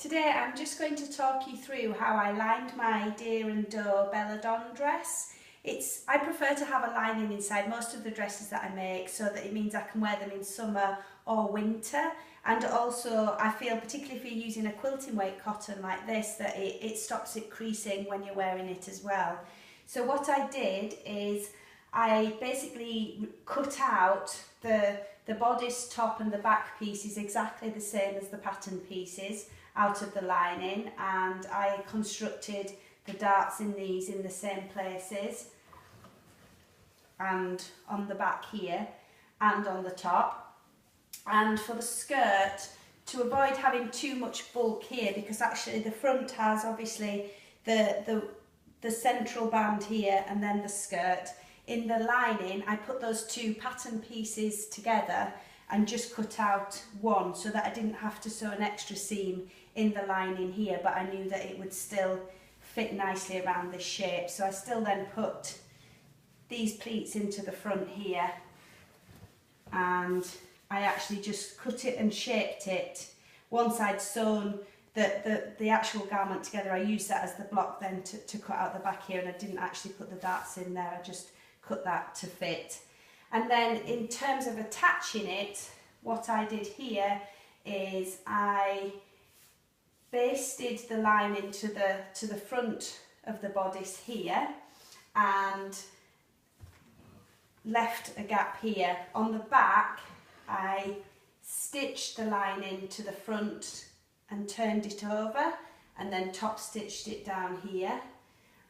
Today I'm just going to talk you through how I lined my Deer and Doe Belladone dress. I prefer to have a lining inside most of the dresses that I make, so that it means I can wear them in summer or winter, and also I feel, particularly if you're using a quilting weight cotton like this, that it stops it creasing when you're wearing it as well. So what I did is I basically cut out the bodice, top and the back pieces exactly the same as the pattern pieces out of the lining, and I constructed the darts in these in the same places and on the back here and on the top. And for the skirt, to avoid having too much bulk here, because actually the front has obviously the central band here and then the skirt, in the lining I put those two pattern pieces together and just cut out one, so that I didn't have to sew an extra seam in the lining here, but I knew that it would still fit nicely around this shape. So I still then put these pleats into the front here, and I actually just cut it and shaped it. Once I'd sewn the actual garment together, I used that as the block then to cut out the back here, and I didn't actually put the darts in there, I just cut that to fit. And then in terms of attaching it, what I did here is I basted the lining to the front of the bodice here and left a gap here. On the back I stitched the lining to the front and turned it over, and then top stitched it down here,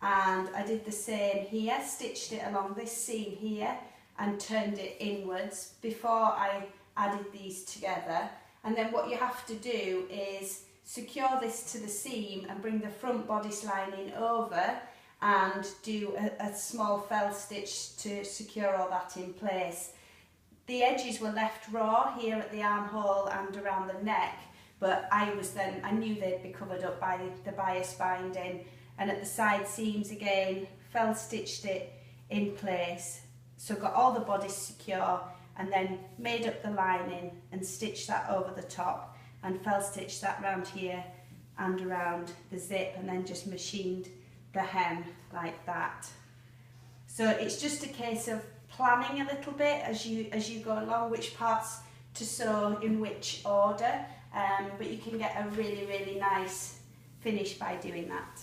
and I did the same here, stitched it along this seam here and turned it inwards before I added these together. And then what you have to do is secure this to the seam and bring the front bodice lining over and do a small fell stitch to secure all that in place. The edges were left raw here at the armhole and around the neck, but I knew they'd be covered up by the bias binding, and at the side seams again fell stitched it in place, so got all the bodice secure, and then made up the lining and stitched that over the top and fell stitched that round here and around the zip, and then just machined the hem like that. So it's just a case of planning a little bit as you go along which parts to sew in which order, but you can get a really nice finish by doing that.